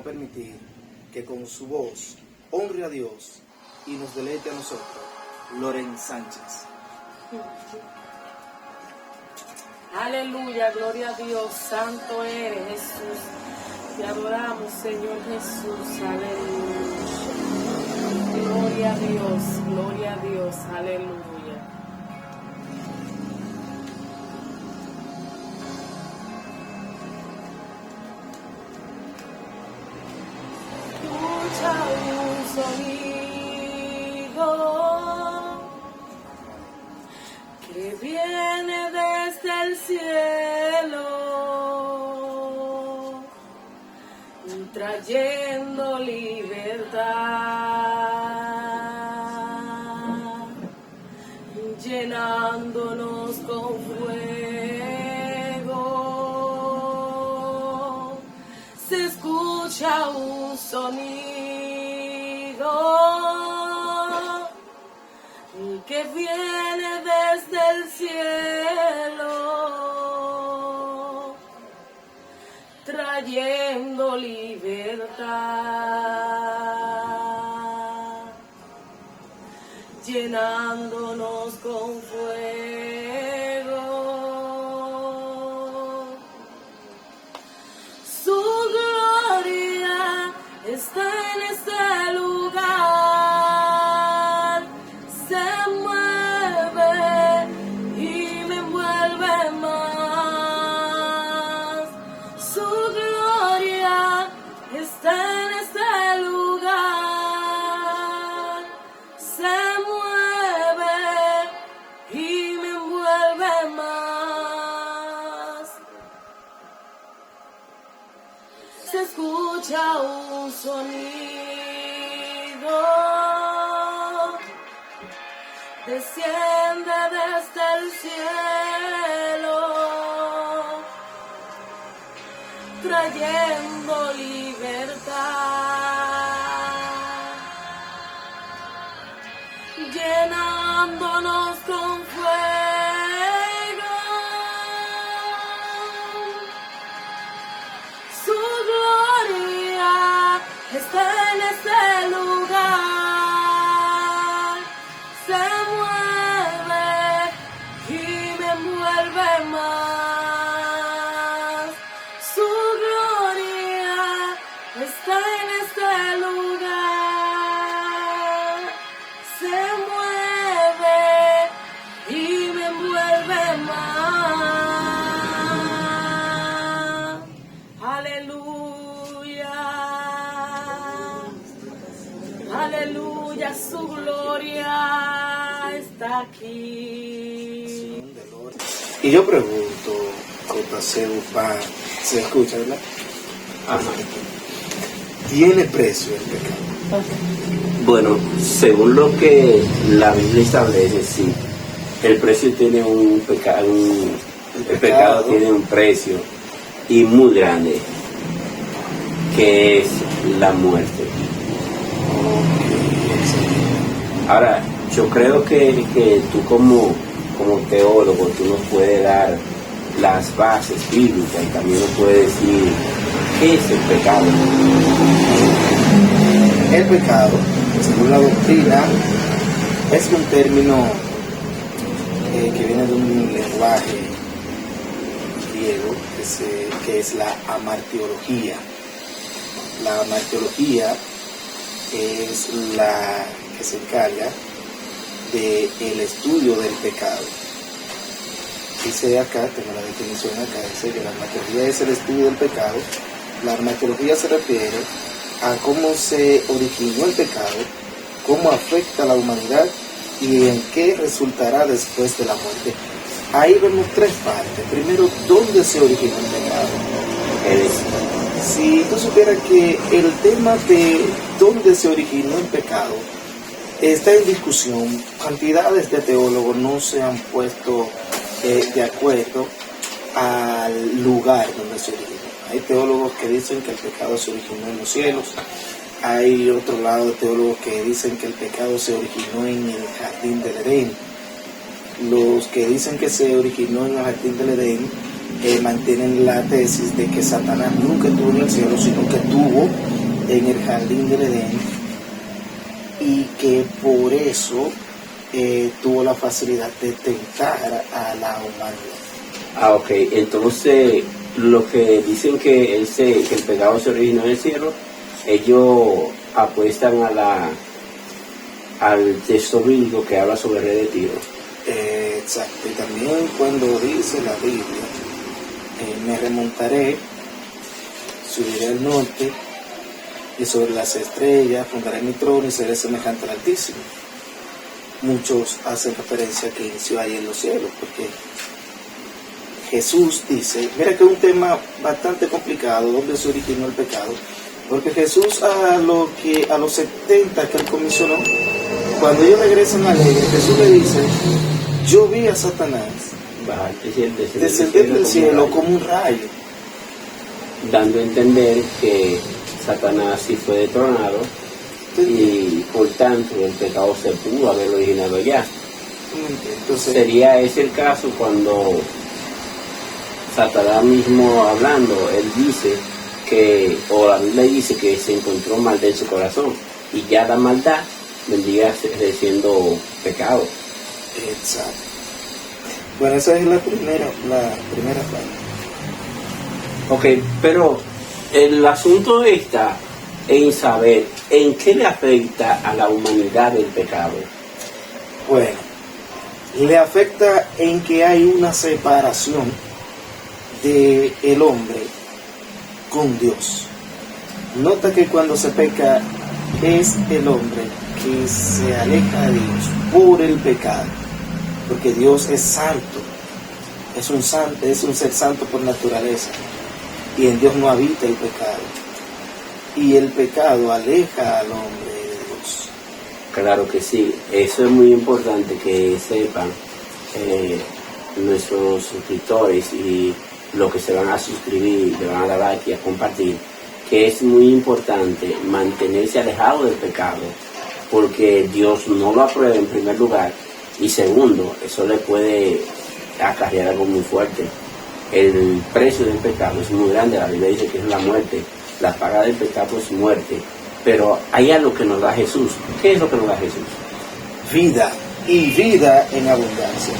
permitir que con su voz honre a Dios y nos deleite a nosotros, Loren Sánchez. Aleluya, gloria a Dios, santo eres Jesús. Te adoramos, Señor Jesús, aleluya. Gloria a Dios, aleluya. Escucha un sonido que viene desde el cielo, trayendo libertad, llenándonos con fuego. Se escucha un sonido que viene desde el cielo, trayendo libertad, llenándonos con fuego. Su gloria está en este lugar, se mueve y me envuelve más. Su gloria está en este lugar, se mueve y me envuelve más. Se escucha un sonido, desciende desde el cielo, trayendo libertad, llenándonos con fuego. Su gloria está en este lugar, se mueve y me envuelve más. Su gloria está en este lugar, se mueve y me envuelve más. Aleluya, aleluya, su gloria está aquí. Y yo pregunto, Cotaseupa, ¿se escucha, verdad? Ajá. ¿Tiene precio el pecado? Bueno, según lo que la Biblia establece, sí, el precio tiene un pecado, el pecado tiene un precio y muy grande, que es la muerte. Ahora, yo creo que tú como teólogo, tú nos puedes dar las bases bíblicas y también nos puedes decir qué es el pecado. El pecado, según la doctrina, es un término que viene de un lenguaje griego que es la amartiología. La amartiología es la que se encarga del estudio del pecado. Dice acá, tengo la definición acá, dice que la amartiología es el estudio del pecado. La amartiología se refiere a cómo se originó el pecado, cómo afecta a la humanidad y en qué resultará después de la muerte. Ahí vemos tres partes. Primero, ¿dónde se originó el pecado? Si tú supieras que el tema de dónde se originó el pecado está en discusión, cantidades de teólogos no se han puesto de acuerdo al lugar donde se originó. Hay teólogos que dicen que el pecado se originó en los cielos, hay otro lado de teólogos que dicen que el pecado se originó en el jardín del Edén. Los que dicen que se originó en el jardín del Edén mantienen la tesis de que Satanás nunca estuvo en el cielo, sino que tuvo en el jardín del Edén y que por eso tuvo la facilidad de tentar a la humanidad. Ok, entonces los que dicen que el pecado se originó en el cielo, ellos apuestan al texto bíblico que habla sobre el rey de Tiro. Exacto, y también cuando dice la Biblia, me remontaré, subiré al norte, y sobre las estrellas fundaré mi trono y seré semejante al Altísimo. Muchos hacen referencia a que inició ahí en los cielos, porque Jesús dice, mira que es un tema bastante complicado, ¿dónde se originó el pecado? Porque Jesús a los 70 que él comisionó, cuando ellos regresan alegres, Jesús le dice, yo vi a Satanás descender del cielo como un rayo. Dando a entender que Satanás sí fue detronado y por tanto el pecado se pudo haber originado ya. Entonces, sería ese el caso cuando Satanás mismo hablando, él dice o la Biblia dice que se encontró maldad en su corazón y ya la maldad vendría siendo pecado. Exacto. Bueno, esa es la primera parte. Ok, pero el asunto está en saber en qué le afecta a la humanidad el pecado. Bueno, le afecta en que hay una separación del hombre con Dios. Nota que cuando se peca es el hombre que se aleja de Dios por el pecado, porque Dios es santo, es un ser santo por naturaleza, y en Dios no habita el pecado, y el pecado aleja al hombre de Dios. Claro que sí, eso es muy importante que sepan nuestros suscriptores y los que se van a suscribir, le van a dar like y a compartir, que es muy importante mantenerse alejado del pecado, porque Dios no lo aprueba en primer lugar, y segundo, eso le puede acarrear algo muy fuerte. El precio del pecado es muy grande, la Biblia dice que es la muerte, la paga del pecado es muerte, pero hay algo que nos da Jesús. ¿Qué es lo que nos da Jesús? Vida, y vida en abundancia.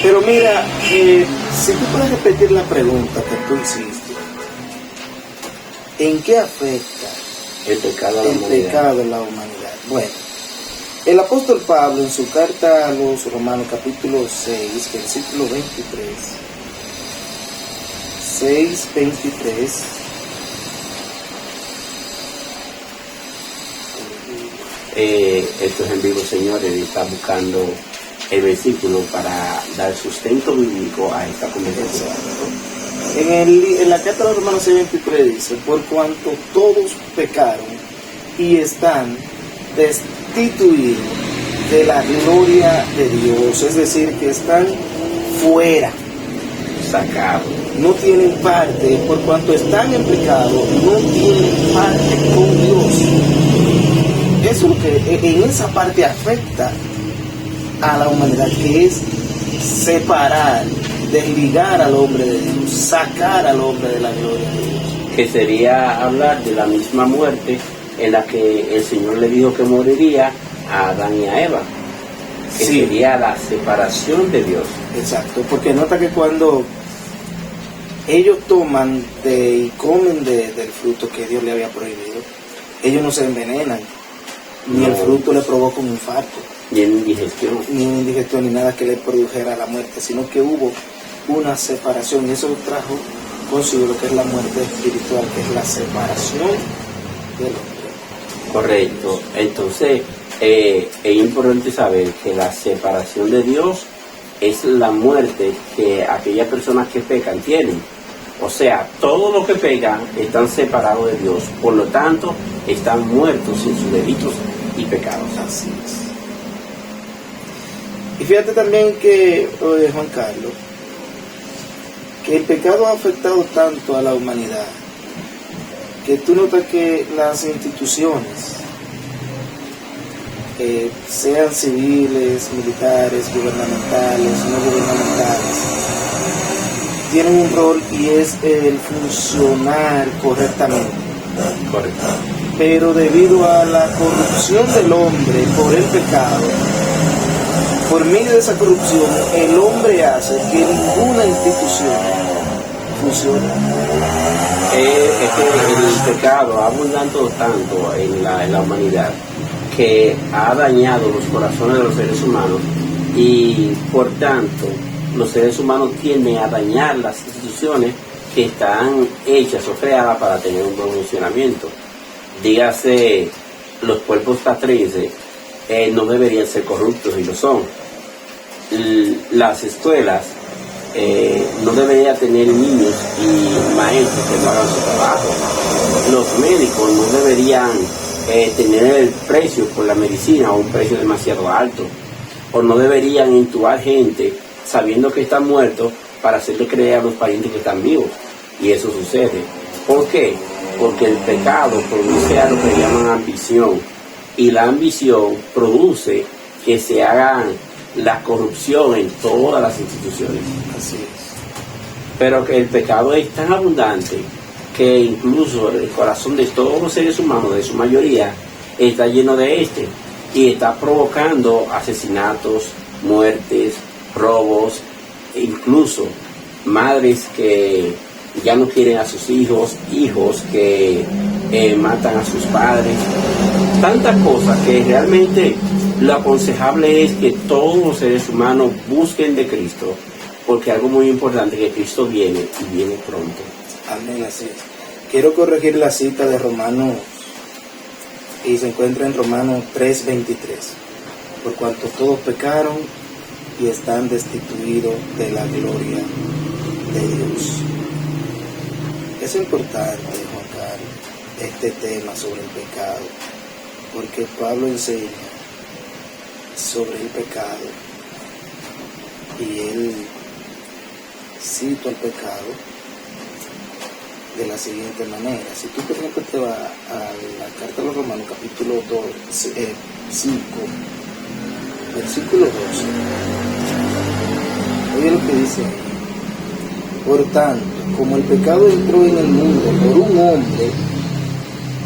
Pero mira, si tú puedes repetir la pregunta que tú hiciste, ¿en qué afecta El pecado a la humanidad? Bueno, el apóstol Pablo en su carta a los Romanos capítulo 6, versículo 23, 6:23, esto es en vivo, señores, y está buscando el versículo para dar sustento bíblico a esta conversación. En la carta de los Romanos 6:23 dice, por cuanto todos pecaron y están destituidos de la gloria de Dios, es decir, que están fuera, Sacados. no tienen parte, por cuanto están en pecado, no tienen parte con Dios. Eso es lo que en esa parte afecta a la humanidad, que es separar, desligar al hombre de Dios, sacar al hombre de la gloria de Dios. Que sería hablar de la misma muerte en la que el Señor le dijo que moriría a Adán y a Eva, que Sí. sería la separación de Dios. Exacto, porque nota que cuando ellos toman y comen del fruto que Dios le había prohibido, ellos no se envenenan, ni el fruto le provoca un infarto, Y en indigestión. ni una indigestión, ni nada que le produjera la muerte, sino que hubo una separación, y eso trajo consigo lo que es la muerte espiritual, que es la separación del hombre. Correcto. Entonces, es importante saber que la separación de Dios es la muerte que aquellas personas que pecan tienen. O sea, todos los que pecan están separados de Dios. Por lo tanto, están muertos en sus delitos y pecados. Así es. Y fíjate también que, Juan Carlos, que el pecado ha afectado tanto a la humanidad, que tú notas que las instituciones, sean civiles, militares, gubernamentales, no gubernamentales, tienen un rol, y es el funcionar correctamente. Correcto. pero debido a la corrupción del hombre por el pecado, por medio de esa corrupción, el hombre hace que ninguna institución funcione. Es que el pecado ha abundado tanto en la humanidad que ha dañado los corazones de los seres humanos y por tanto los seres humanos tienden a dañar las instituciones que están hechas o creadas para tener un buen funcionamiento. Dígase, los cuerpos castrenses no deberían ser corruptos y lo son. Las escuelas no deberían tener niños y maestros que no hagan su trabajo. Los médicos no deberían tener el precio por la medicina o un precio demasiado alto. O no deberían intubar gente sabiendo que están muertos para hacerle creer a los parientes que están vivos. Y eso sucede. ¿Por qué? Porque el pecado produce a lo que llaman ambición. Y la ambición produce que se haga la corrupción en todas las instituciones. Así es. Pero que el pecado es tan abundante que incluso el corazón de todos los seres humanos, de su mayoría, está lleno de este. Y está provocando asesinatos, muertes, robos, e incluso madres que ya no quieren a sus hijos, hijos que matan a sus padres, tantas cosas que realmente lo aconsejable es que todos los seres humanos busquen de Cristo, porque algo muy importante es que Cristo viene y viene pronto. Amén, así es. Quiero corregir la cita de Romanos, y se encuentra en Romanos 3:23, por cuanto todos pecaron y están destituidos de la gloria de Dios. Es importante, Juan Carlos, este tema sobre el pecado, porque Pablo enseña sobre el pecado y él cita el pecado de la siguiente manera. Si tú, por ejemplo, te vas a la carta de los Romanos, capítulo 5, versículo 12, oye lo que dice ahí. Por tanto, como el pecado entró en el mundo por un hombre,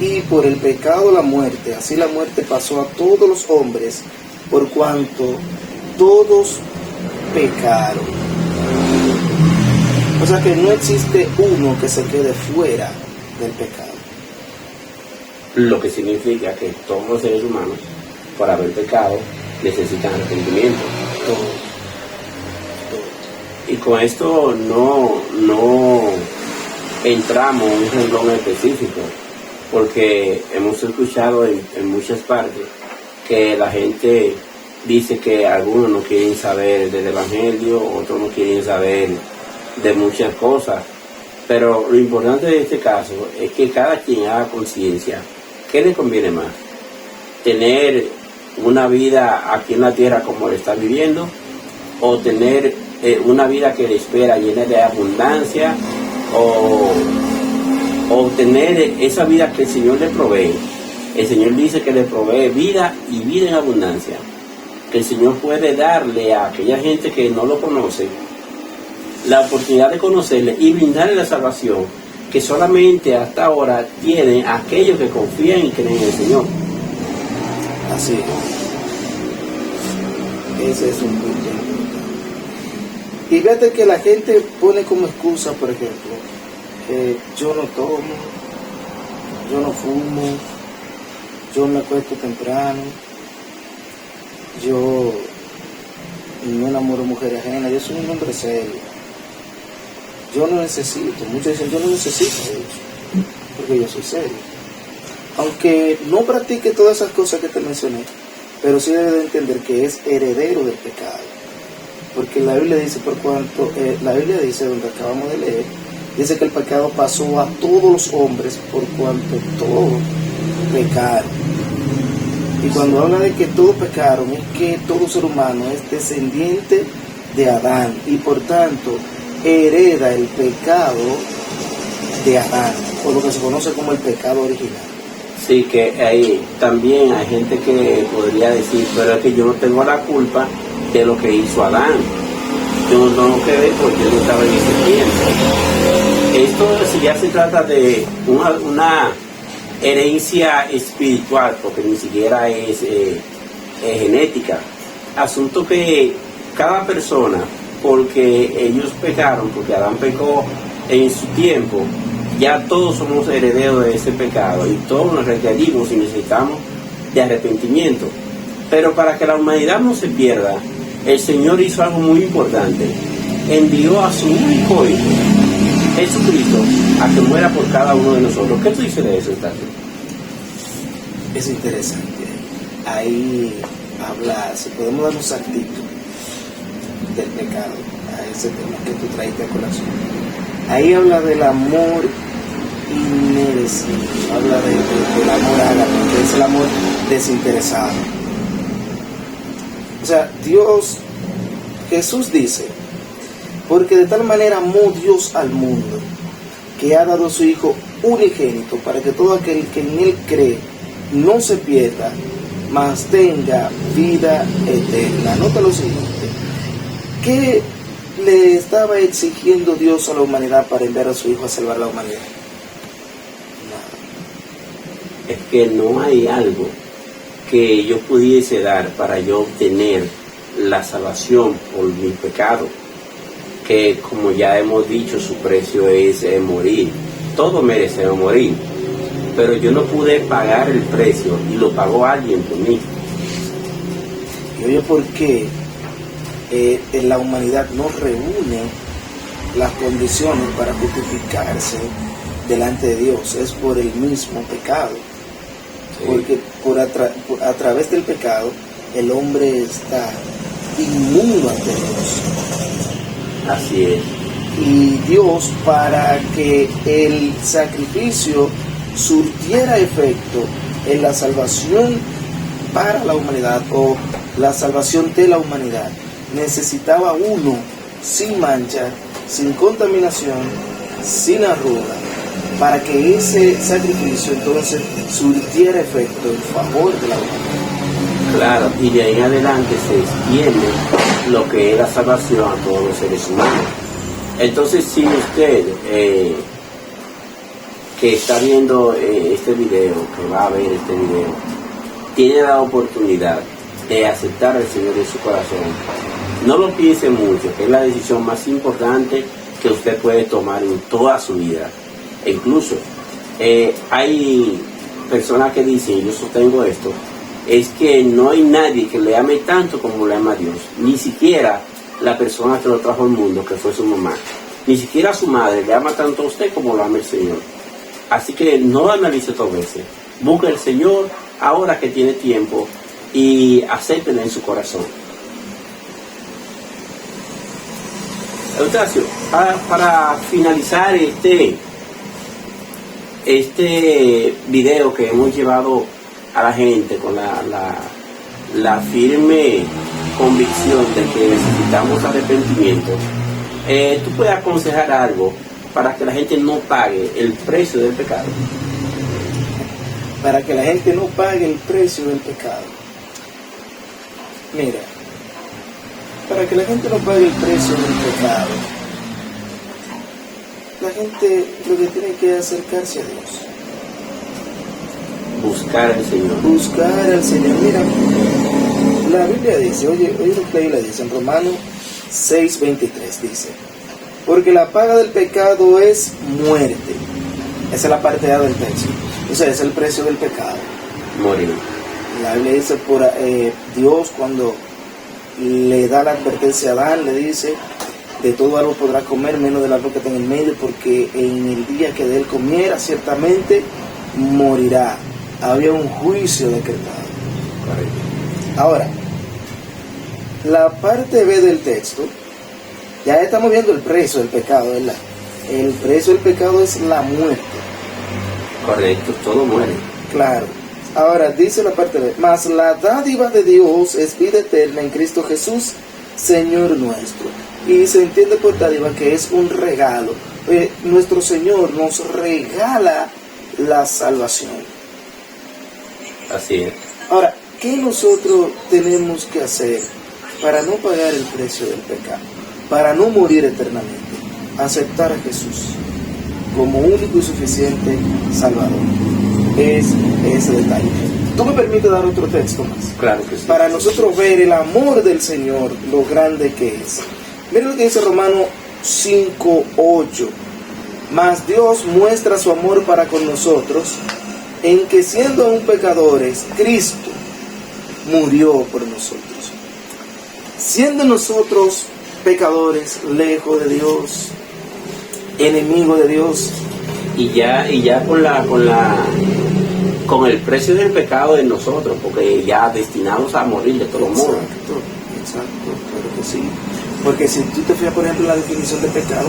y por el pecado la muerte, así la muerte pasó a todos los hombres, por cuanto todos pecaron. O sea que no existe uno que se quede fuera del pecado. Lo que significa que todos los seres humanos, por haber pecado, necesitan arrepentimiento. Y con esto no entramos en un renglón específico, porque hemos escuchado en muchas partes que la gente dice que algunos no quieren saber del Evangelio, otros no quieren saber de muchas cosas, pero lo importante de este caso es que cada quien haga conciencia. ¿Qué le conviene más? ¿Tener una vida aquí en la tierra como le está viviendo, o tener una vida que le espera llena de abundancia, o tener esa vida que el Señor le provee? El Señor dice que le provee vida y vida en abundancia, que el Señor puede darle a aquella gente que no lo conoce la oportunidad de conocerle y brindarle la salvación que solamente hasta ahora tienen aquellos que confían y creen en el Señor. Así es. Ese es un punto importante. Y fíjate que la gente pone como excusa, por ejemplo, yo no tomo, yo no fumo, yo me acuesto temprano, yo no enamoro de mujeres ajenas, yo soy un hombre serio. Yo no necesito, muchos dicen, yo no necesito eso, porque yo soy serio. Aunque no practique todas esas cosas que te mencioné, pero sí debe de entender que es heredero del pecado. Porque la Biblia dice, donde acabamos de leer, dice que el pecado pasó a todos los hombres por cuanto todos pecaron. Y cuando habla de que todos pecaron, es que todo ser humano es descendiente de Adán y por tanto hereda el pecado de Adán, o lo que se conoce como el pecado original. Sí, que ahí también hay gente que podría decir, pero es que yo no tengo la culpa de lo que hizo Adán. Yo no tengo que ver porque yo no estaba en ese tiempo. Esto, si ya se trata de herencia espiritual, porque ni siquiera es genética. Asunto que cada persona, porque ellos pecaron, porque Adán pecó en su tiempo, ya todos somos herederos de ese pecado y todos nos requerimos y necesitamos de arrepentimiento. Pero para que la humanidad no se pierda, el Señor hizo algo muy importante. Envió a su único Hijo, Jesucristo, a que muera por cada uno de nosotros. ¿Qué tú dices de eso, Tato? Es interesante. Ahí habla, si podemos dar un saltito del pecado, a ese tema que tú traiste a colación. Ahí habla del amor inmerecido, habla del amor ágape, que es el amor desinteresado. O sea, Jesús dice, porque de tal manera amó Dios al mundo, que ha dado a su Hijo unigénito, para que todo aquel que en Él cree no se pierda, mas tenga vida eterna. Nota lo siguiente, ¿qué le estaba exigiendo Dios a la humanidad para enviar a su Hijo a salvar a la humanidad? Es que no hay algo que yo pudiese dar para yo obtener la salvación por mi pecado, que como ya hemos dicho, su precio es morir. Todos merecemos morir, pero yo no pude pagar el precio y lo pagó alguien por mí. Y oye, ¿por qué en la humanidad no reúne las condiciones para justificarse delante de Dios? Es por el mismo pecado. Sí. Porque a través del pecado el hombre está inmundo ante Dios. Así es. Y Dios, para que el sacrificio surtiera efecto en la salvación para la humanidad o la salvación de la humanidad, necesitaba uno sin mancha, sin contaminación, sin arruga, para que ese sacrificio entonces surtiera efecto en favor de la humanidad. Claro, y de ahí en adelante se extiende lo que es la salvación a todos los seres humanos. Entonces, si usted que está viendo este video, que va a ver este video, tiene la oportunidad de aceptar al Señor en su corazón, no lo piense mucho, que es la decisión más importante que usted puede tomar en toda su vida. E incluso hay personas que dicen, yo sostengo esto, es que no hay nadie que le ame tanto como le ama a Dios, ni siquiera la persona que lo trajo al mundo, que fue su mamá, ni siquiera su madre le ama tanto a usted como lo ama el Señor. Así que no lo analice 2 veces, busque al Señor ahora que tiene tiempo y acéptelo en su corazón. Eustacio, para finalizar este video que hemos llevado a la gente con la firme convicción de que necesitamos arrepentimiento, ¿tú puedes aconsejar algo para que la gente no pague el precio del pecado? Para que la gente no pague el precio del pecado. Mira, para que la gente no pague el precio del pecado, la gente lo que tiene que acercarse a Dios. Buscar al Señor. Buscar al Señor. Mira, la Biblia dice, oye lo que la Biblia dice en Romanos 6:23, dice, porque la paga del pecado es muerte. Esa es la parte A del texto. O sea, es el precio del pecado. Morir. La Biblia dice, Dios cuando le da la advertencia a Adán, le dice, de todo árbol podrá comer, menos del árbol que está en el medio, porque en el día que de él comiera, ciertamente morirá. Había un juicio decretado. Ahora, la parte B del texto, ya estamos viendo el precio del pecado, ¿verdad? El precio del pecado es la muerte. Correcto, todo muere. Claro. Ahora dice la parte B, mas la dádiva de Dios es vida eterna en Cristo Jesús, Señor nuestro. Y se entiende por dádiva que es un regalo. Nuestro Señor nos regala la salvación. Así es. Ahora, ¿qué nosotros tenemos que hacer para no pagar el precio del pecado? Para no morir eternamente. Aceptar a Jesús como único y suficiente Salvador. es ese detalle. ¿Tú me permites dar otro texto más? Claro que sí. Para nosotros ver el amor del Señor, lo grande que es. Miren lo que dice Romanos 5:8. Mas Dios muestra su amor para con nosotros, en que siendo aún pecadores, Cristo murió por nosotros. Siendo nosotros pecadores, lejos de Dios, enemigos de Dios. Y ya con el precio del pecado de nosotros, porque ya destinados a morir de todo modo. Exacto, claro que sí. Porque si tú te fijas, por ejemplo, en la definición de pecado,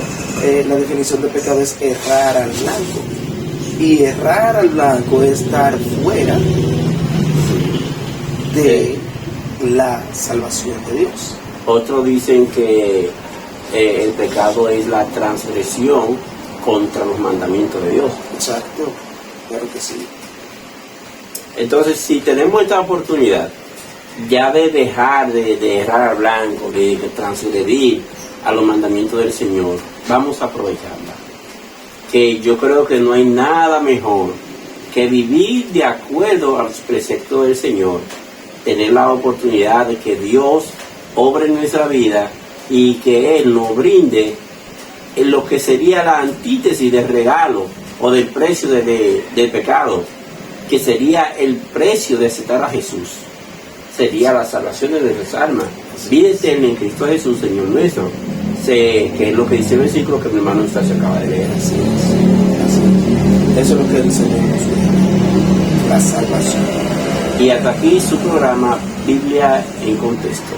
la definición de pecado es errar al blanco. Y errar al blanco es estar fuera de la salvación de Dios. Otros dicen que el pecado es la transgresión contra los mandamientos de Dios. Exacto, claro que sí. Entonces, si tenemos esta oportunidad ya de dejar de errar al blanco, de transgredir a los mandamientos del Señor, vamos a aprovecharla. Que yo creo que no hay nada mejor que vivir de acuerdo a los preceptos del Señor, tener la oportunidad de que Dios obre en nuestra vida y que Él nos brinde en lo que sería la antítesis del regalo o del precio del pecado, que sería el precio de aceptar a Jesús, sería la salvación de nuestras almas. Vida eterna en Cristo Jesús, Señor nuestro, que es lo que dice el versículo que mi hermano se acaba de leer. Así es. Eso es lo que el Señor nos da, la salvación. Y hasta aquí su programa Biblia en Contexto.